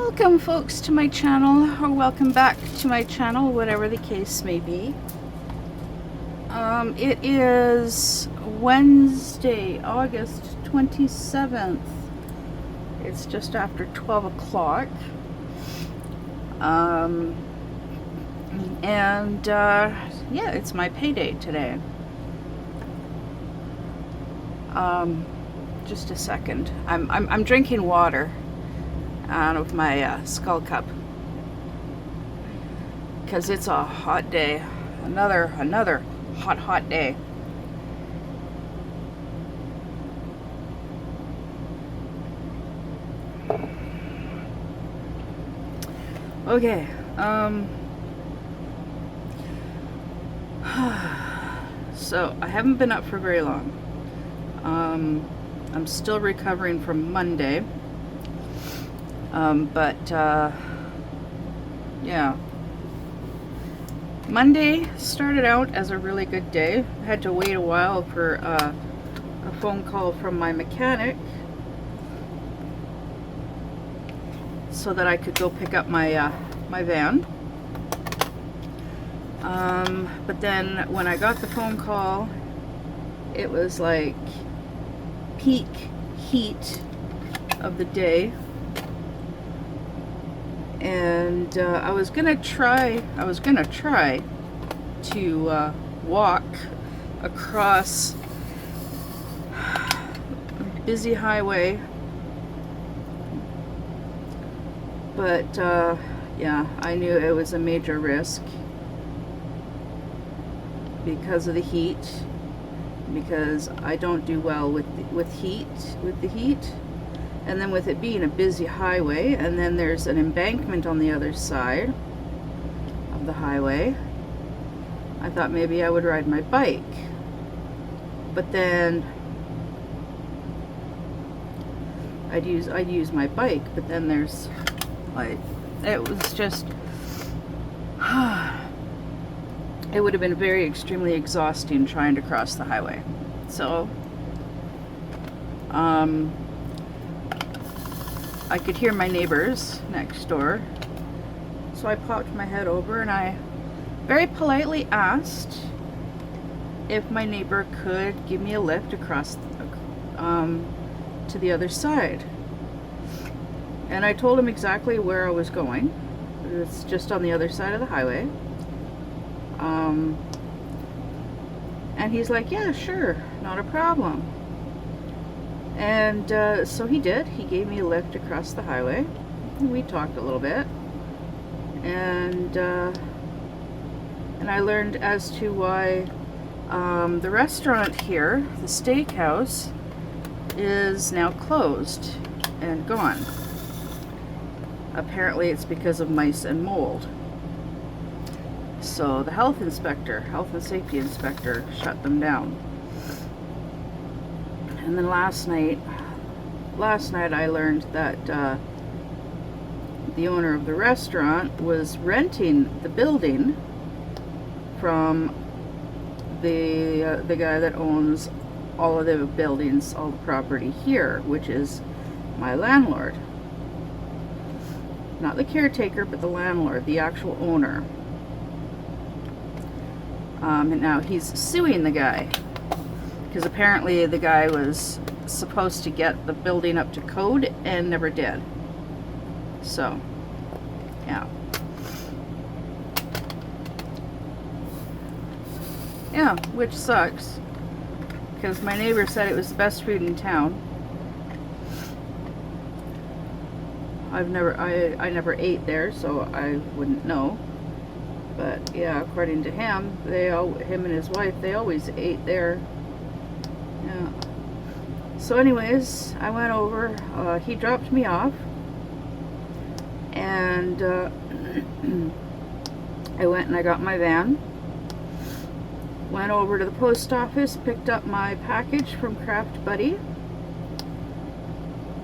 Welcome folks to my channel, or welcome back to my channel, whatever the case may be. It is Wednesday, August 27th. It's just after 12 o'clock. Yeah, it's my payday today. Just a second. I'm drinking water out of my skull cup because it's a hot day. Another hot day. Okay. So I haven't been up for very long. I'm still recovering from Monday. Yeah. Monday started out as a really good day. I had to wait a while for a phone call from my mechanic so that I could go pick up my my van. But then when I got the phone call, it was like peak heat of the day. And I was gonna try to walk across a busy highway, but yeah, I knew it was a major risk because of the heat, because I don't do well with the heat. And then with it being a busy highway, and then there's an embankment on the other side of the highway, I thought maybe I would ride my bike. But then I'd use my bike, but then there's like, it was just it would have been very extremely exhausting trying to cross the highway. So I could hear my neighbors next door, so I popped my head over and I very politely asked if my neighbor could give me a lift across to the other side. And I told him exactly where I was going. It's just on the other side of the highway. And he's like, yeah, sure, not a problem. And so he did. He gave me a lift across the highway. And we talked a little bit. And I learned as to why the restaurant here, the steakhouse, is now closed and gone. Apparently it's because of mice and mold. So the health and safety inspector shut them down. And then last night I learned that the owner of the restaurant was renting the building from the guy that owns all of the buildings, all the property here, which is my landlord. Not the caretaker, but the landlord, the actual owner. And now he's suing the guy, because apparently the guy was supposed to get the building up to code and never did. So, yeah. Yeah, which sucks, because my neighbor said it was the best food in town. I never ate there, so I wouldn't know. But yeah, according to him, him and his wife, they always ate there. Yeah. So anyways, I went over, he dropped me off, and I went and I got my van, went over to the post office, picked up my package from Craft Buddy,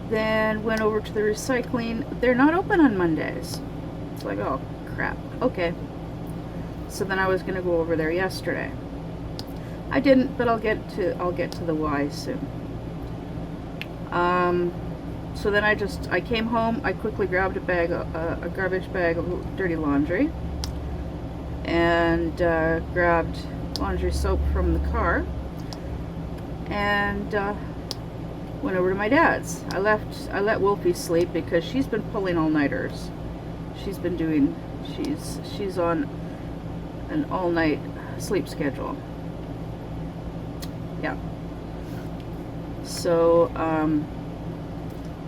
then went over to the recycling. They're not open on Mondays. It's like, oh crap, okay. So then I was going to go over there yesterday. I didn't, but I'll get to the why soon. So then I came home, I quickly grabbed a garbage bag of dirty laundry, and grabbed laundry soap from the car, and went over to my dad's. I let Wolfie sleep because she's been pulling all-nighters. She's on an all-night sleep schedule. Yeah. So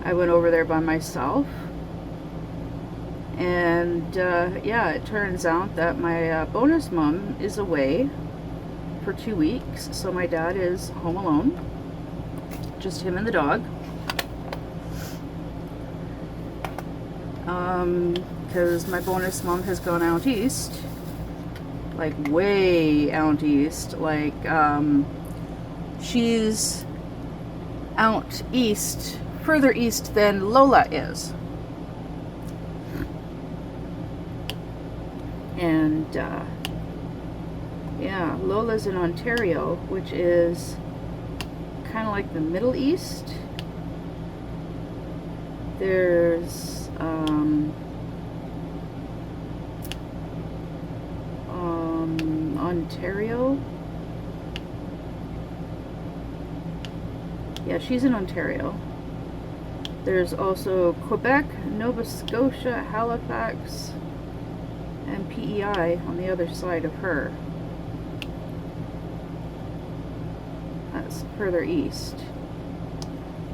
I went over there by myself, and yeah, it turns out that my bonus mom is away for 2 weeks, so my dad is home alone, just him and the dog. Because my bonus mom has gone out east, like way out east, like she's out east, further east than Lola is. And yeah, Lola's in Ontario, which is kind of like the Middle East. There's Ontario. Yeah, she's in Ontario. There's also Quebec, Nova Scotia, Halifax, and PEI on the other side of her. That's further east.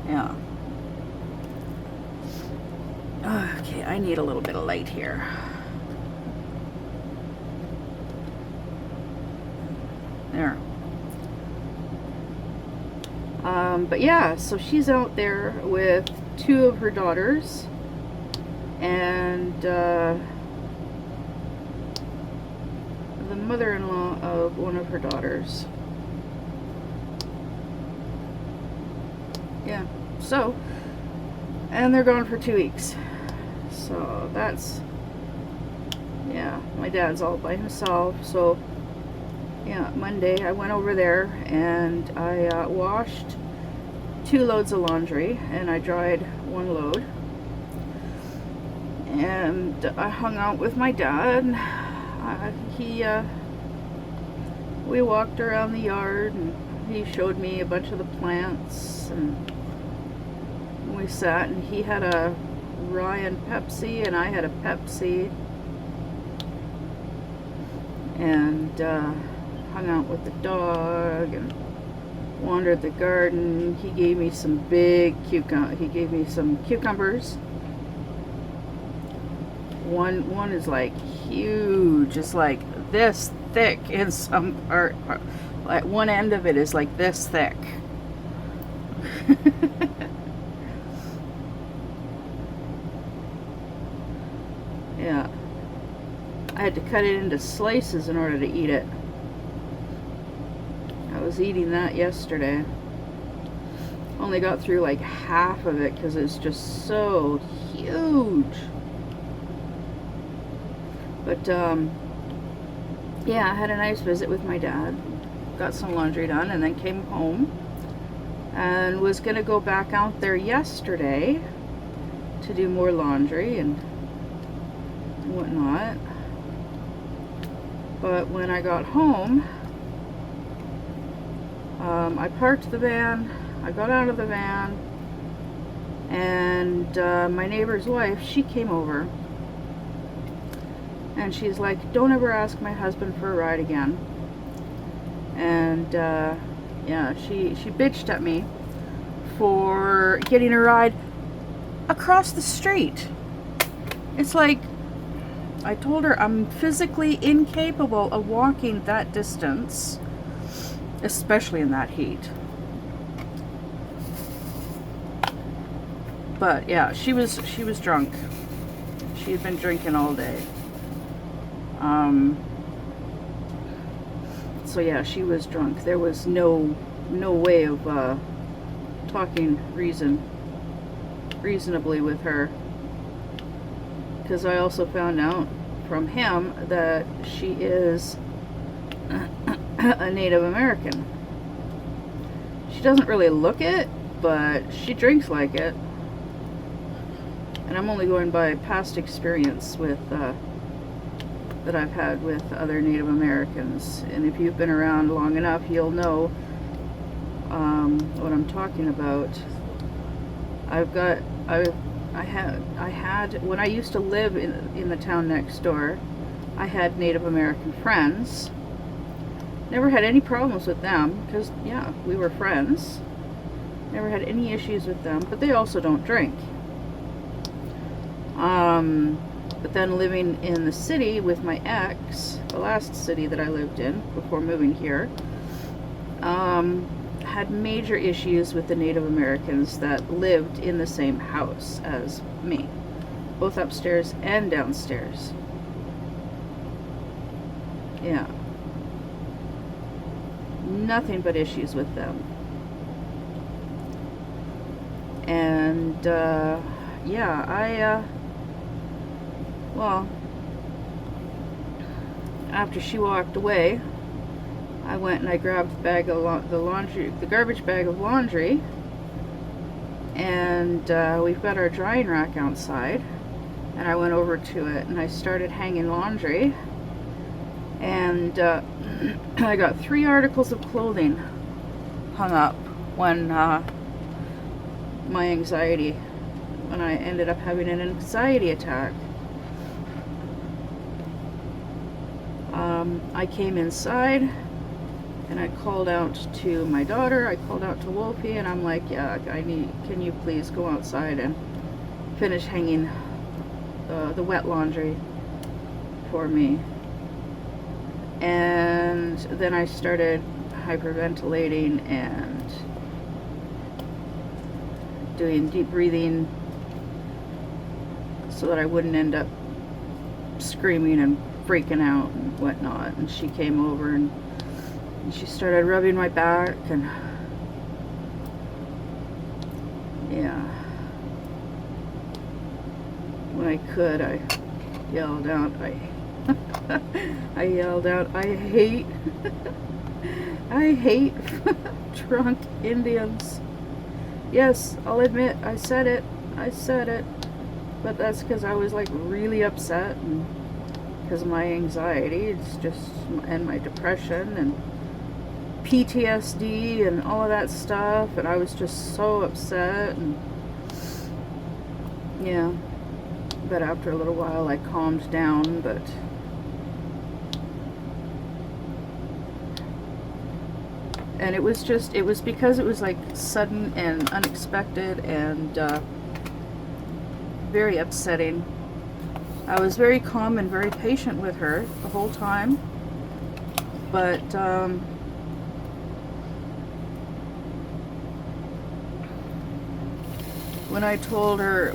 Yeah. Okay, I need a little bit of light here. There. But yeah, so she's out there with 2 of her daughters, and the mother-in-law of one of her daughters. Yeah, so, and they're gone for 2 weeks. So that's, yeah, my dad's all by himself. So yeah, Monday I went over there and I washed 2 loads of laundry, and I dried 1 load, and I hung out with my dad. We walked around the yard, and he showed me a bunch of the plants, and we sat, and he had a Ryan Pepsi and I had a Pepsi, and hung out with the dog and wandered the garden. He gave me some cucumbers. One is like huge. It's like this thick in some part. Like one end of it is like this thick. Yeah. I had to cut it into slices in order to eat it. I was eating that yesterday. Only got through like half of it because it's just so huge. But yeah, I had a nice visit with my dad. Got some laundry done and then came home and was gonna go back out there yesterday to do more laundry and whatnot. But when I got home, I parked the van, I got out of the van, and my neighbor's wife, she came over, and she's like, don't ever ask my husband for a ride again. And yeah, she bitched at me for getting a ride across the street. It's like, I told her I'm physically incapable of walking that distance, especially in that heat. But yeah, she was drunk. She had been drinking all day. So yeah, she was drunk. There was no way of talking reasonably with her. Because I also found out from him that she is a Native American. She doesn't really look it, but she drinks like it. And I'm only going by past experience with that I've had with other Native Americans. And if you've been around long enough, you'll know what I'm talking about. I had when I used to live in the town next door, I had Native American friends. Never had any problems with them because, yeah, we were friends. Never had any issues with them, but they also don't drink. But then living in the city with my ex, the last city that I lived in before moving here, had major issues with the Native Americans that lived in the same house as me, both upstairs and downstairs. Yeah. Nothing but issues with them. And, yeah, well, after she walked away, I went and I grabbed the bag of the garbage bag of laundry, and we've got our drying rack outside, and I went over to it and I started hanging laundry, and I got 3 articles of clothing hung up when I ended up having an anxiety attack. I came inside and I called out to my daughter, I called out to Wolfie, and I'm like, yeah, can you please go outside and finish hanging the wet laundry for me? And then I started hyperventilating and doing deep breathing so that I wouldn't end up screaming and freaking out and whatnot. And she came over and she started rubbing my back, and yeah, when I could, I yelled out, I yelled out, I hate drunk Indians. Yes, I'll admit, I said it, but that's because I was like really upset, and because of my anxiety, and my depression, and PTSD, and all of that stuff, and I was just so upset, and yeah, but after a little while I calmed down, but and it was because it was like sudden and unexpected and very upsetting. I was very calm and very patient with her the whole time, but when I told her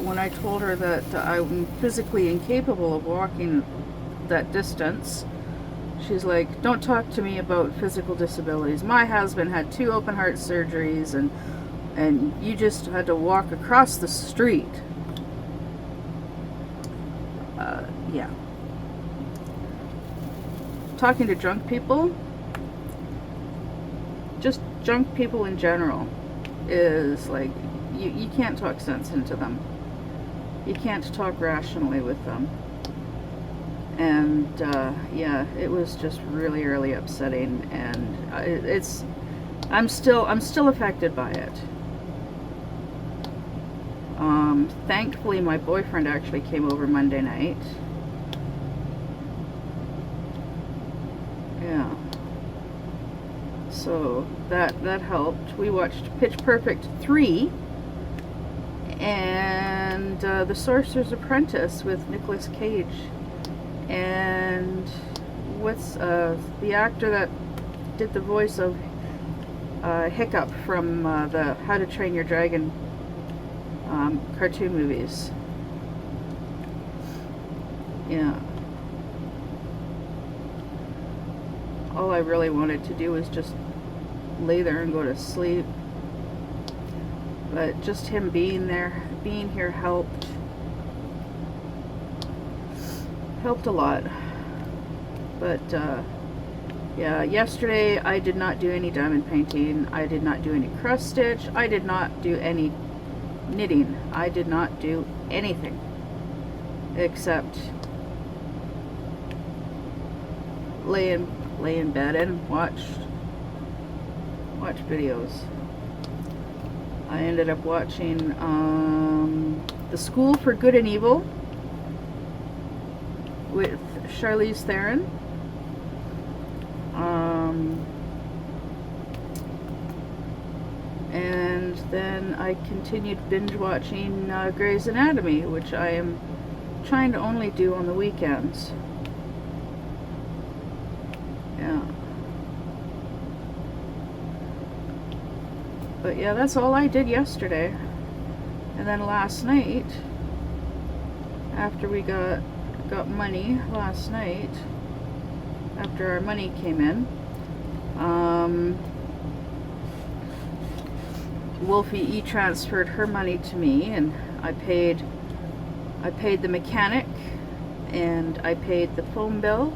that I'm physically incapable of walking that distance, she's like, don't talk to me about physical disabilities. My husband had 2 open heart surgeries, and you just had to walk across the street. Yeah. Talking to drunk people, just drunk people in general, is like, you can't talk sense into them. You can't talk rationally with them. And yeah, it was just really, really upsetting, and I'm still affected by it. Thankfully, my boyfriend actually came over Monday night. Yeah. So that helped. We watched Pitch Perfect 3 and The Sorcerer's Apprentice with Nicolas Cage. And what's the actor that did the voice of Hiccup from the How to Train Your Dragon cartoon movies? Yeah. All I really wanted to do was just lay there and go to sleep. But just him being here helped a lot. But yeah, yesterday I did not do any diamond painting. I did not do any cross stitch. I did not do any knitting. I did not do anything except lay in bed and watch videos. I ended up watching The School for Good and Evil with Charlize Theron. And then I continued binge watching Grey's Anatomy, which I am trying to only do on the weekends. Yeah. But yeah, that's all I did yesterday. And then last night, after we got money last night, after our money came in, Wolfie e-transferred her money to me, and I paid the mechanic, and I paid the phone bill,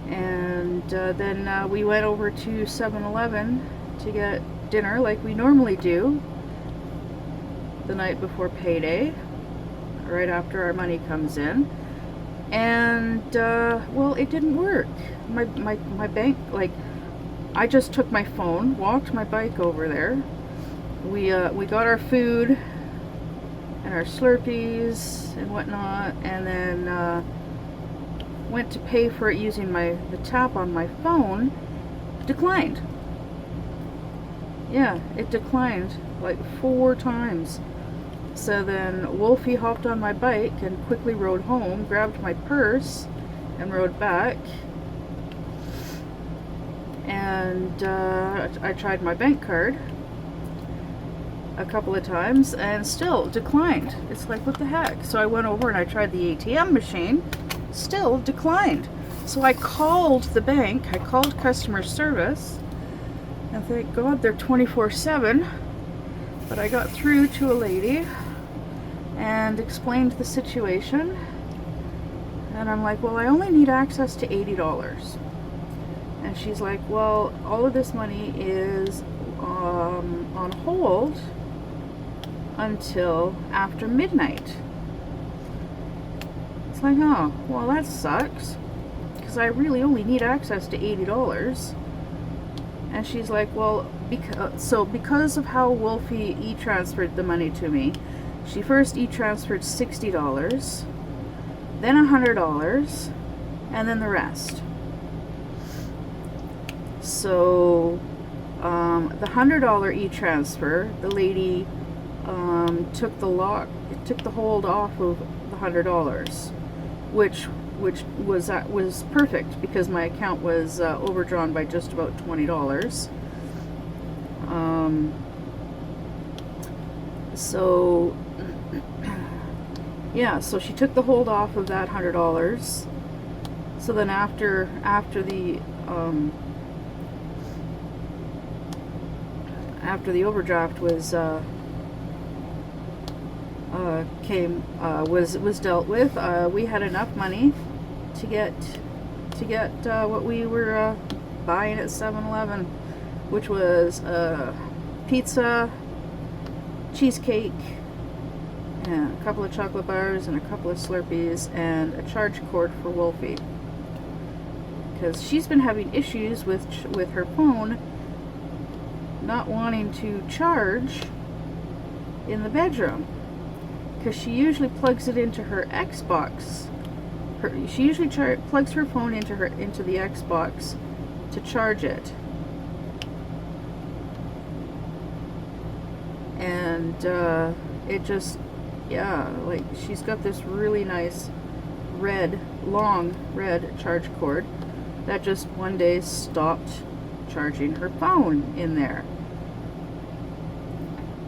and then we went over to 7-Eleven to get dinner like we normally do the night before payday, right after our money comes in. And well, it didn't work. My bank, like, I just took my phone, walked my bike over there. We got our food and our Slurpees and whatnot, and then went to pay for it using the tap on my phone. Declined. Yeah, it declined like 4 times. So then Wolfie hopped on my bike and quickly rode home, grabbed my purse, and rode back. And I tried my bank card a couple of times and still declined. It's like, what the heck? So I went over and I tried the ATM machine, still declined. So I called the bank, I called customer service, and thank God they're 24/7. But I got through to a lady and explained the situation. And I'm like, well, I only need access to $80. And she's like, well, all of this money is on hold until after midnight. It's like, oh, well, that sucks, because I really only need access to $80. And she's like, well, because of how Wolfie e-transferred the money to me, she first e-transferred $60, then $100, and then the rest. So the $100 e-transfer, the lady took the hold off of the $100, which was perfect, because my account was overdrawn by just about $20. So yeah, so she took the hold off of that $100. So then after the overdraft was dealt with, we had enough money to get what we were buying at 7-Eleven, which was pizza, cheesecake, and a couple of chocolate bars, and a couple of Slurpees, and a charge cord for Wolfie, because she's been having issues with her phone not wanting to charge in the bedroom, because she usually plugs it into her Xbox. She usually plugs her phone into the Xbox to charge it, and it just, yeah, like, she's got this really nice long red charge cord that just one day stopped charging her phone in there.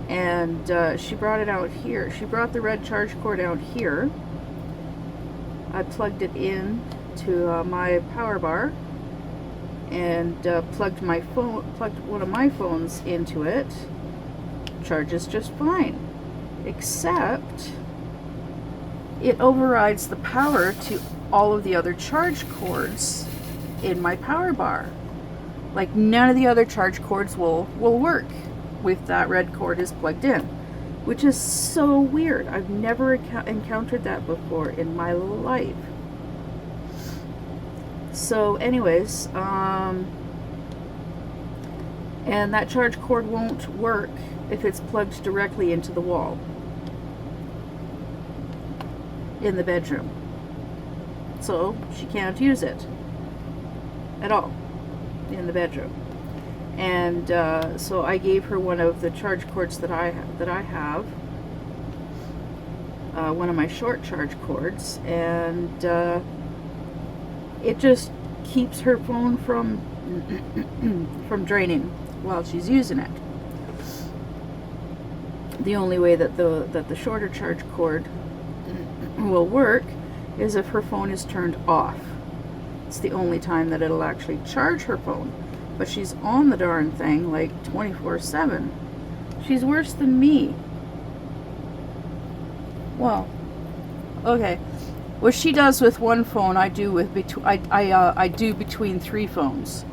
And she brought it out here. She brought the red charge cord out here. I plugged it in to my power bar, and plugged one of my phones into it. Charges just fine, except it overrides the power to all of the other charge cords in my power bar. Like, none of the other charge cords will work. with that red cord is plugged in, which is so weird. I've never encountered that before in my life. So anyways, and that charge cord won't work if it's plugged directly into the wall in the bedroom. So she can't use it at all in the bedroom. And so I gave her one of the charge cords that I have, one of my short charge cords, and it just keeps her phone from draining while she's using it. The only way that the shorter charge cord will work is if her phone is turned off. It's the only time that it'll actually charge her phone. But she's on the darn thing like 24/7. She's worse than me. Well, okay. What she does with one phone, I do with I do between 3 phones,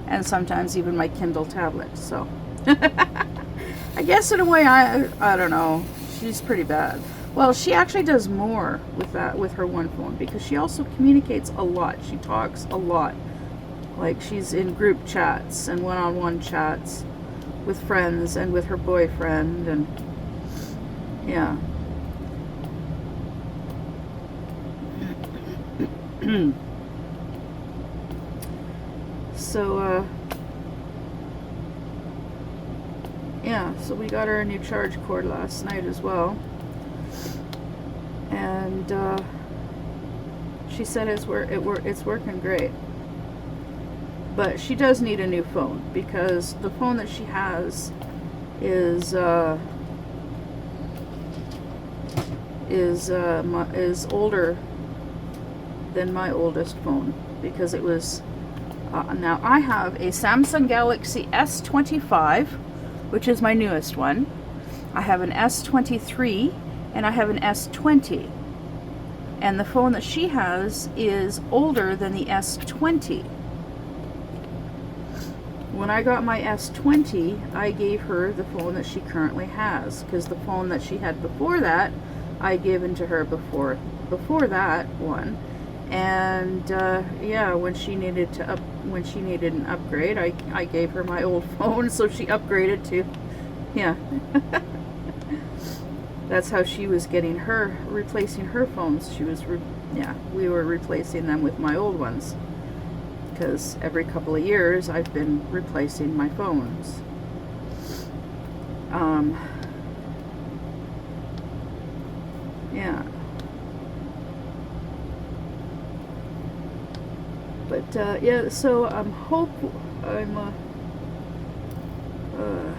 and sometimes even my Kindle tablet. So I guess in a way, I don't know. She's pretty bad. Well, she actually does more with her one phone, because she also communicates a lot. She talks a lot. Like, she's in group chats and one-on-one chats with friends and with her boyfriend, and yeah. So yeah, so we got her a new charge cord last night as well, and she said it's working great. But she does need a new phone, because the phone that she has is older than my oldest phone, because it was now I have a Samsung Galaxy S25, which is my newest one. I have an S23 and I have an S20, and the phone that she has is older than the S20. When I got my S20, I gave her the phone that she currently has, because the phone that she had before that, I'd given to her before that one. And yeah, when she needed an upgrade, I gave her my old phone, so she upgraded to, yeah. That's how she was replacing her phones. We were replacing them with my old ones, because every couple of years I've been replacing my phones. Yeah. But yeah, so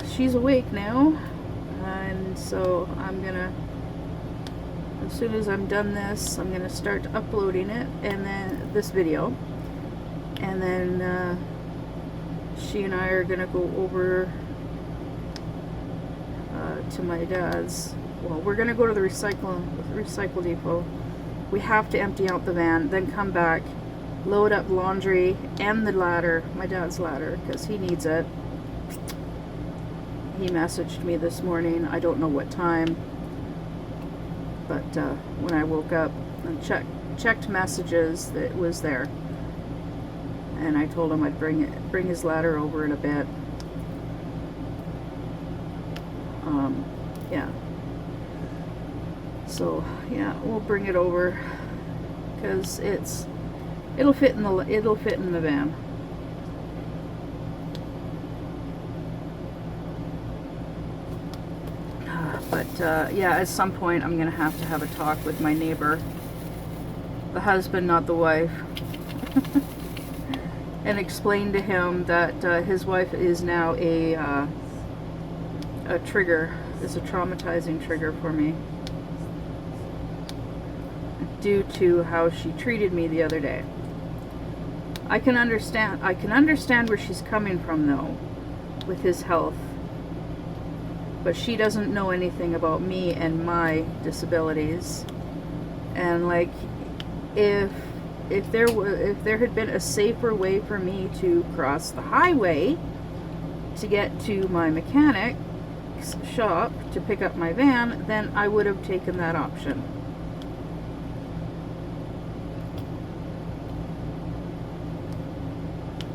she's awake now, and so I'm gonna, as soon as I'm done this, I'm gonna start uploading it, and then this video, and then she and I are gonna go over to my dad's. Well, we're gonna go to the recycle depot. We have to empty out the van, then come back, load up laundry and the ladder, my dad's ladder, because he needs it. He messaged me this morning, I don't know what time, but when I woke up and checked messages, that it was there, and I told him I'd bring his ladder over in a bit. Yeah. So yeah, we'll bring it over, because it'll fit in the van. But yeah, at some point I'm gonna have to have a talk with my neighbor, the husband, not the wife, and explain to him that his wife is now a trigger, is a traumatizing trigger for me, due to how she treated me the other day. I can understand where she's coming from, though, with his health, but she doesn't know anything about me and my disabilities. And like, if there had been a safer way for me to cross the highway to get to my mechanic, week's shop to pick up my van, then I would have taken that option.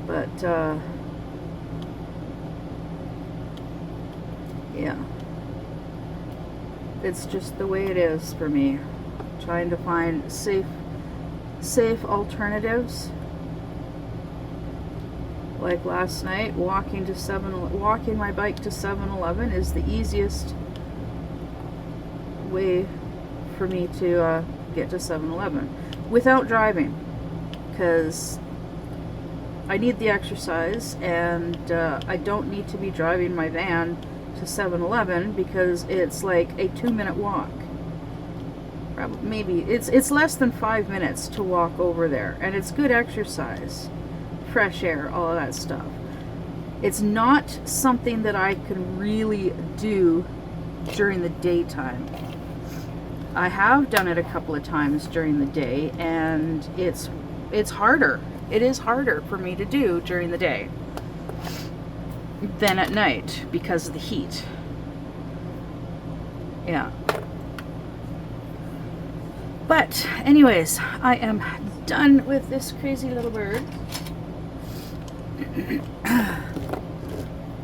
But, yeah. It's just the way it is for me. Trying to find safe alternatives. Like last night, walking my bike to 7-Eleven is the easiest way for me to get to 7-Eleven without driving, because I need the exercise, and I don't need to be driving my van to 7-Eleven because it's like a 2-minute walk. Probably, maybe it's less than 5 minutes to walk over there, and it's good exercise, fresh air, all of that stuff. It's not something that I can really do during the daytime. I have done it a couple of times during the day, and it's harder. It is harder for me to do during the day than at night because of the heat. Yeah. But anyways, I am done with this crazy little bird.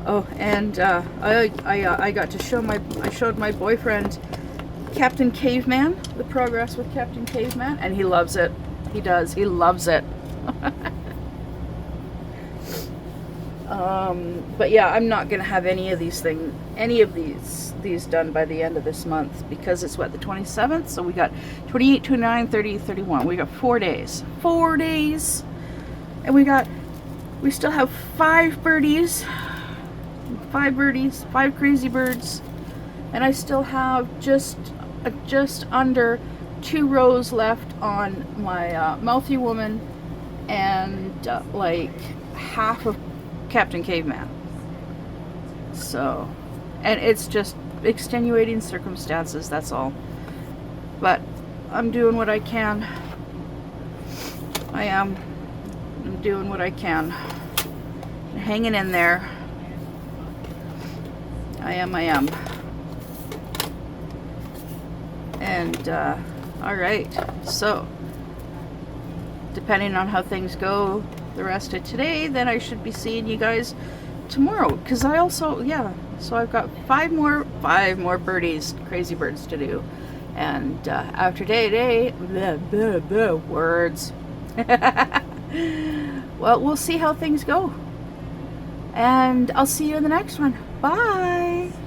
Oh, and I got to I showed my boyfriend Captain Caveman, the progress with Captain Caveman, and he loves it. He does. He loves it. But yeah, I'm not gonna have any of these done by the end of this month, because it's what, the 27th, so we got 28, 29, 30, 31. We got 4 days. 4 days. And we still have 5 birdies. 5 birdies, 5 crazy birds. And I still have just under 2 rows left on my Mouthy Woman, and like half of Captain Caveman. So, and it's just extenuating circumstances, that's all. But I'm doing what I can. I'm doing what I can. Hanging in there. I am. And, alright. So, depending on how things go the rest of today, then I should be seeing you guys tomorrow. Because I also, yeah, so I've got 5 more birdies, crazy birds to do. And after day, blah, blah, blah, words. Well, we'll see how things go. And I'll see you in the next one. Bye!